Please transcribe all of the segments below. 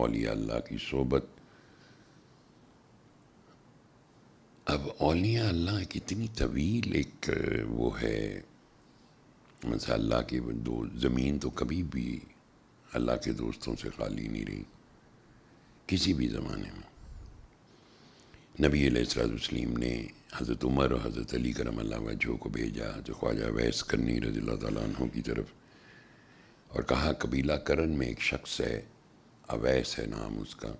اولیاء اللہ کی صحبت. اب اولیاء اللہ کی اتنی طویل ایک وہ ہے، مثلا اللہ کی دو زمین تو کبھی بھی اللہ کے دوستوں سے خالی نہیں رہی کسی بھی زمانے میں. نبی علیہ السلام نے حضرت عمر اور حضرت علی کرم اللہ وجہہ کو بھیجا جو خواجہ اویس کرنی رضی اللہ تعالیٰ عنہ کی طرف، اور کہا قبیلہ کرن میں ایک شخص ہے، اویس ہے نام اس کا،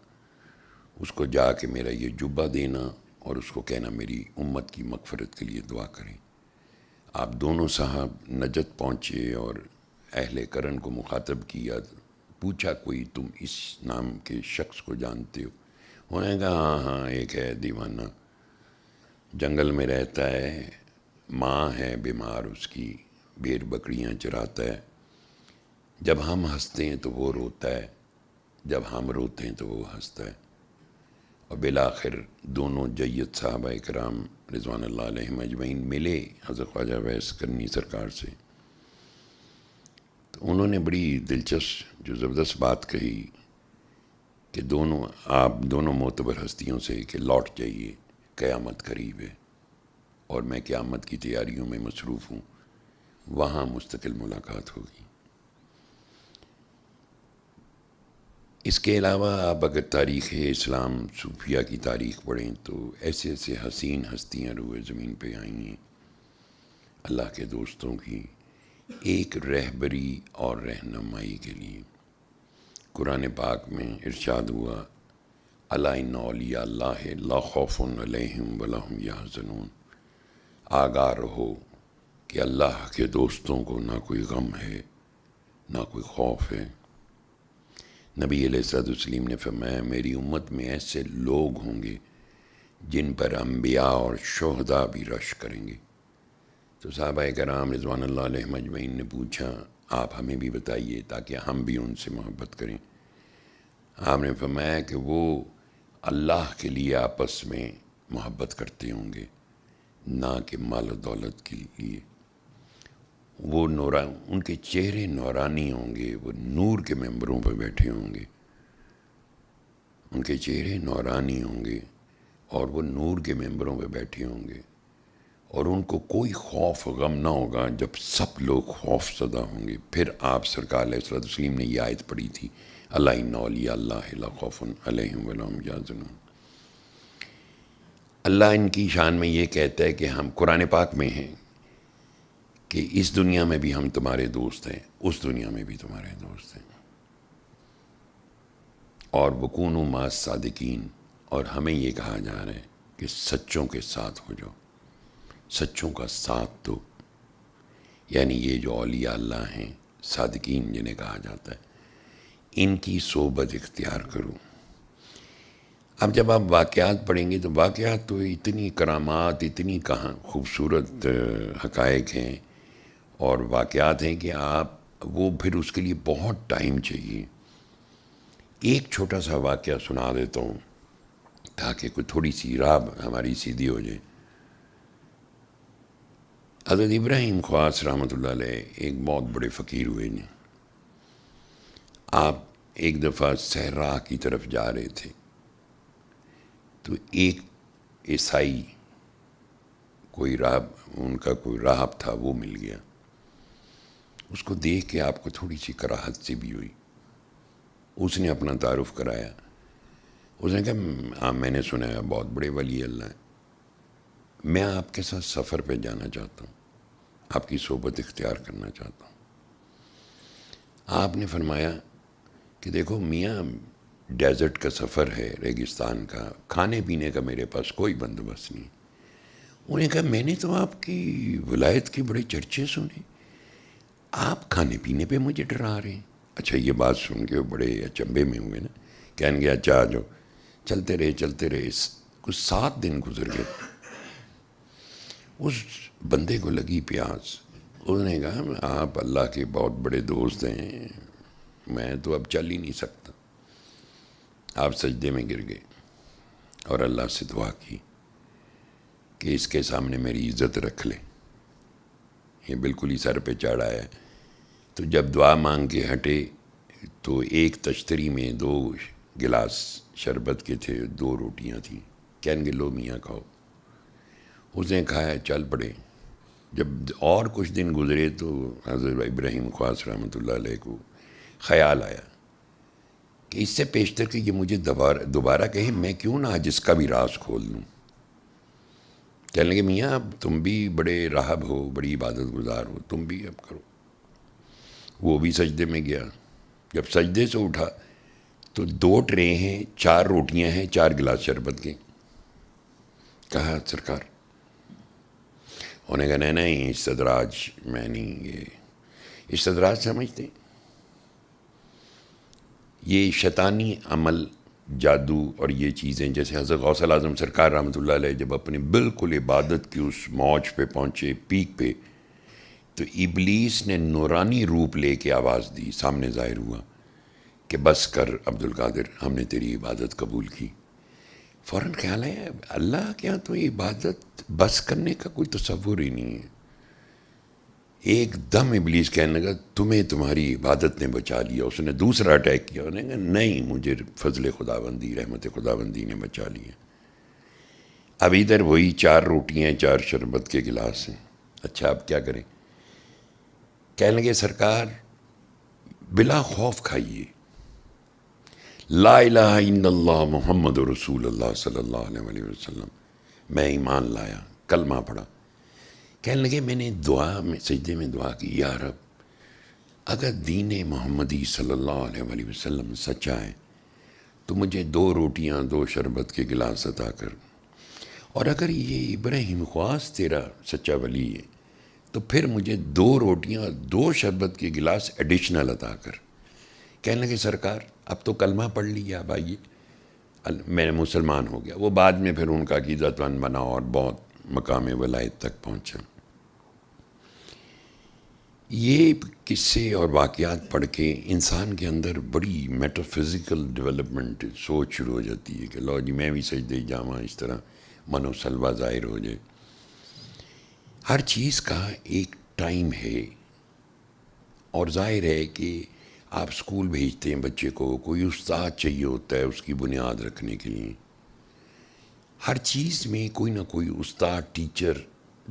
اس کو جا کے میرا یہ جبہ دینا اور اس کو کہنا میری امت کی مغفرت کے لیے دعا کریں. آپ دونوں صاحب نجد پہنچے اور اہل کرن کو مخاطب کیا، پوچھا کوئی تم اس نام کے شخص کو جانتے ہو؟ انہوں نے کہا ہاں ہاں ایک ہے دیوانہ، جنگل میں رہتا ہے، ماں ہے بیمار اس کی، بھیڑ بکریاں چراتا ہے، جب ہم ہنستے ہیں تو وہ روتا ہے، جب ہم روتے ہیں تو وہ ہنستا ہے. اور بالآخر دونوں جید صحابہ کرام رضوان اللہ علیہم اجمعین ملے حضرت خواجہ اویس کرنی سرکار سے. تو انہوں نے بڑی دلچسپ جو زبردست بات کہی کہ آپ دونوں معتبر ہستیوں سے کہ لوٹ جائیے، قیامت قریب ہے اور میں قیامت کی تیاریوں میں مصروف ہوں، وہاں مستقل ملاقات ہوگی. اس کے علاوہ آپ اگر تاریخ اسلام صوفیہ کی تاریخ پڑھیں تو ایسے ایسے حسین ہستیاں روئے زمین پہ آئی ہیں اللہ کے دوستوں کی ایک رہبری اور رہنمائی کے لیے. قرآن پاک میں ارشاد ہوا الا ان اولیاء اللہ لا خوف علیہم ولا هم یحزنون، آگاہ رہو کہ اللہ کے دوستوں کو نہ کوئی غم ہے نہ کوئی خوف ہے. نبی علیہ السلام نے فرمایا میری امت میں ایسے لوگ ہوں گے جن پر انبیاء اور شہداء بھی رشک کریں گے. تو صحابہ کرام رضوان اللہ علیہم اجمعین نے پوچھا آپ ہمیں بھی بتائیے تاکہ ہم بھی ان سے محبت کریں. آپ نے فرمایا کہ وہ اللہ کے لیے آپس میں محبت کرتے ہوں گے نہ کہ مال و دولت کے لیے. وہ ان کے چہرے نورانی ہوں گے، وہ نور کے ممبروں پہ بیٹھے ہوں گے، ان کے چہرے نورانی ہوں گے اور وہ نور کے ممبروں پہ بیٹھے ہوں گے، اور ان کو کوئی خوف غم نہ ہوگا جب سب لوگ خوف زدہ ہوں گے. پھر آپ سرکار علیہ السلام نے یہ آیت پڑھی تھی الا ان اولیاء اللہ لا خوف علیہم ولا هم یحزنون. اللہ ان کی شان میں یہ کہتا ہے کہ ہم قرآن پاک میں ہیں کہ اس دنیا میں بھی ہم تمہارے دوست ہیں، اس دنیا میں بھی تمہارے دوست ہیں. اور وکونوا مع الصادقین، اور ہمیں یہ کہا جا رہا ہے کہ سچوں کے ساتھ ہو جاؤ، سچوں کا ساتھ دو. یعنی یہ جو اولیاء اللہ ہیں صادقین جنہیں کہا جاتا ہے، ان کی صحبت اختیار کرو. اب جب آپ واقعات پڑھیں گے تو واقعات تو اتنی کرامات، اتنی خوبصورت حقائق ہیں اور واقعات ہیں کہ وہ پھر اس کے لیے بہت ٹائم چاہیے. ایک چھوٹا سا واقعہ سنا دیتا ہوں تاکہ کوئی تھوڑی سی راہ ہماری سیدھی ہو جائے. حضرت ابراہیم خواص رحمۃ اللہ علیہ ایک بہت بڑے فقیر ہوئے ہیں. آپ ایک دفعہ صحرا کی طرف جا رہے تھے تو ایک عیسائی ان کا کوئی راہب تھا وہ مل گیا. اس کو دیکھ کے آپ کو تھوڑی سی کراہت سی بھی ہوئی. اس نے اپنا تعارف کرایا. اس نے کہا میں نے سنا ہے بہت بڑے ولی اللہ ہیں، میں آپ کے ساتھ سفر پہ جانا چاہتا ہوں، آپ کی صحبت اختیار کرنا چاہتا ہوں. آپ نے فرمایا کہ دیکھو میاں ڈیزرٹ کا سفر ہے، ریگستان کا، کھانے پینے کا میرے پاس کوئی بندوبست نہیں. انہوں نے کہا میں نے تو آپ کی ولایت کے بڑے چرچے سنے، آپ کھانے پینے پہ مجھے ڈرا رہے ہیں. اچھا یہ بات سن کے وہ بڑے اچنبے میں ہوئے نا، کہنے گے اچھا جو چلتے رہے کچھ 7 دن گزر گئے. اس بندے کو لگی پیاس. اس نے کہا آپ اللہ کے بہت بڑے دوست ہیں، میں تو اب چل ہی نہیں سکتا. آپ سجدے میں گر گئے اور اللہ سے دعا کی کہ اس کے سامنے میری عزت رکھ لے، یہ بالکل ہی سر پہ چڑھ آیا ہے. تو جب دعا مانگ کے ہٹے تو ایک تشتری میں 2 گلاس شربت کے تھے، 2 روٹیاں تھیں، کہنے گے لو میاں کھاؤ. اس نے کھایا، چل پڑے. جب اور کچھ دن گزرے تو حضرت ابراہیم خواص رحمۃ اللہ علیہ کو خیال آیا کہ اس سے پیشتر کہ یہ مجھے دوبارہ کہے، میں کیوں نہ آج اس کا بھی راز کھول دوں. کہنے لگے میاں اب تم بھی بڑے راہب ہو، بڑی عبادت گزار ہو، تم بھی اب کرو. وہ بھی سجدے میں گیا. جب سجدے سے اٹھا تو 2 ٹرے ہیں، 4 روٹیاں ہیں، 4 گلاس شربت کے. کہا سرکار. انہوں نے کہا نہیں استدراج میں نہیں، یہ استدراج سمجھتے یہ شیطانی عمل، جادو اور یہ چیزیں. جیسے حضرت غوث الاعظم سرکار رحمۃ اللہ علیہ جب اپنے بالکل عبادت کی اس موج پہ پہنچے، پیک پہ، تو ابلیس نے نورانی روپ لے کے آواز دی، سامنے ظاہر ہوا کہ بس کر عبد القادر، ہم نے تیری عبادت قبول کی. فوراً خیال ہے اللہ کے یہاں تو یہ عبادت بس کرنے کا کوئی تصور ہی نہیں ہے. ایک دم ابلیس کہنے لگا تمہیں تمہاری عبادت نے بچا لیا. اس نے دوسرا اٹیک کیا. انہوں نے کہا نہیں، مجھے فضل خداوندی، رحمت خداوندی نے بچا لیا. اب ادھر وہی 4 روٹیاں، 4 شربت کے گلاس ہیں. اچھا اب کیا کریں؟ کہنے لگے سرکار بلا خوف کھائیے، لا الہ الا اللہ محمد رسول اللہ صلی اللہ علیہ وسلم. میں ایمان لایا، کلمہ پڑھا. کہنے لگے میں نے دعا میں سجدے میں دعا کی، یا رب اگر دین محمدی صلی اللہ علیہ وسلم سچا ہے تو مجھے 2 روٹیاں، 2 شربت کے گلاس عطا کر، اور اگر یہ ابراہیم خواص تیرا سچا ولی ہے تو پھر مجھے 2 روٹیاں، 2 شربت کے گلاس ایڈیشنل عطا کر. کہنے لگے سرکار اب تو کلمہ پڑھ لیا، اب آئیے. میں مسلمان ہو گیا. وہ بعد میں پھر ان کا عقیدت مند بنا اور بہت مقام ولایت تک پہنچا. یہ قصے اور واقعات پڑھ کے انسان کے اندر بڑی میٹا فزیکل ڈیولپمنٹ، سوچ شروع ہو جاتی ہے کہ لو جی میں بھی سجدے جاواں، اس طرح من و سلوہ ظاہر ہو جائے. ہر چیز کا ایک ٹائم ہے، اور ظاہر ہے کہ آپ اسکول بھیجتے ہیں بچے کو، کوئی استاد چاہیے ہوتا ہے اس کی بنیاد رکھنے کے لیے. ہر چیز میں کوئی نہ کوئی استاد، ٹیچر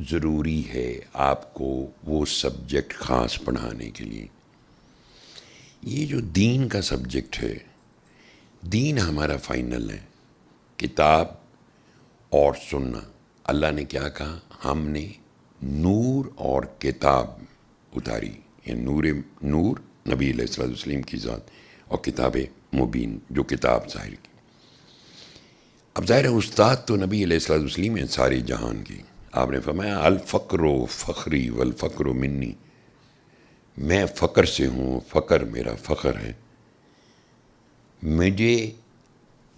ضروری ہے آپ کو وہ سبجیکٹ خاص پڑھانے کے لیے. یہ جو دین کا سبجیکٹ ہے، دین ہمارا فائنل ہے، کتاب اور سننا. اللہ نے کیا کہا؟ ہم نے نور اور کتاب اتاری. یہ نور نبی علیہ الصلوۃ والسلام کی ذات، اور کتاب مبین جو کتاب ظاہر کی. اب ظاہر ہے استاد تو نبی علیہ الصلوۃ والسلام ہیں سارے جہان کی. آپ نے فرمایا الفقر فخری والفقر منی، میں فقر سے ہوں، فقر میرا فخر ہے.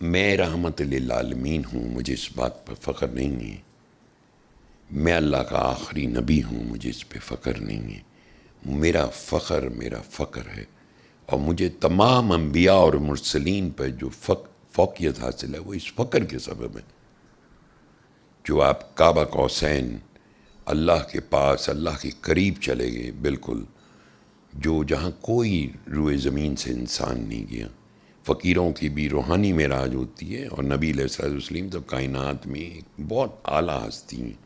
میں رحمت للعالمین ہوں، مجھے اس بات پر فخر نہیں ہے. میں اللہ کا آخری نبی ہوں، مجھے اس پہ فخر نہیں ہے. میرا فخر ہے، اور مجھے تمام انبیاء اور مرسلین پر جو فوقیت حاصل ہے وہ اس فخر کے سبب ہے. جو آپ کعبہ قوسین، اللہ کے پاس، اللہ کے قریب چلے گئے بالکل، جو جہاں کوئی روئے زمین سے انسان نہیں گیا. فقیروں کی بھی روحانی معراج ہوتی ہے، اور نبی علیہ الصلوۃ والسلام تو کائنات میں ایک بہت اعلیٰ ہستی ہیں.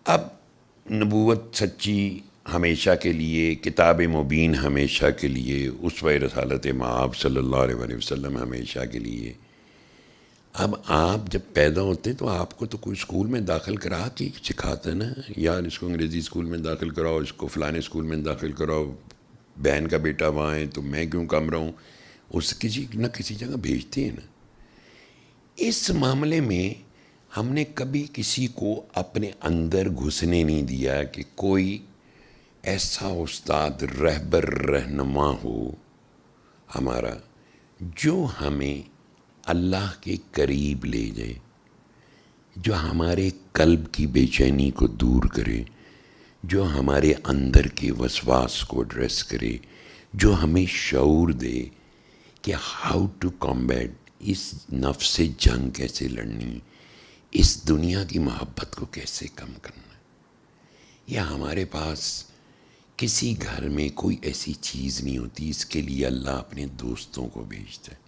اب نبوت سچی ہمیشہ کے لیے، کتاب مبین ہمیشہ کے لیے، اسوہ رسالت مآب صلی اللہ علیہ وسلم ہمیشہ کے لیے. اب آپ جب پیدا ہوتے تو آپ کو تو کوئی اسکول میں داخل کرا کے سکھاتا نا، یار اس کو انگریزی اسکول میں داخل کراؤ، اس کو فلانے اسکول میں داخل کراؤ، بہن کا بیٹا وہاں ہے تو میں کیوں کم رہوں. اس کسی نہ کسی جگہ بھیجتے ہیں نا. اس معاملے میں ہم نے کبھی کسی کو اپنے اندر گھسنے نہیں دیا کہ کوئی ایسا استاد، رہبر، رہنما ہو ہمارا جو ہمیں اللہ کے قریب لے جائے، جو ہمارے قلب کی بے چینی کو دور کرے، جو ہمارے اندر کے وسواس کو ایڈریس کرے، جو ہمیں شعور دے کہ ہاؤ ٹو کمبیٹ، اس نفس سے جنگ کیسے لڑنی، اس دنیا کی محبت کو کیسے کم کرنا. یہ ہمارے پاس کسی گھر میں کوئی ایسی چیز نہیں ہوتی، اس کے لیے اللہ اپنے دوستوں کو بھیجتا ہے۔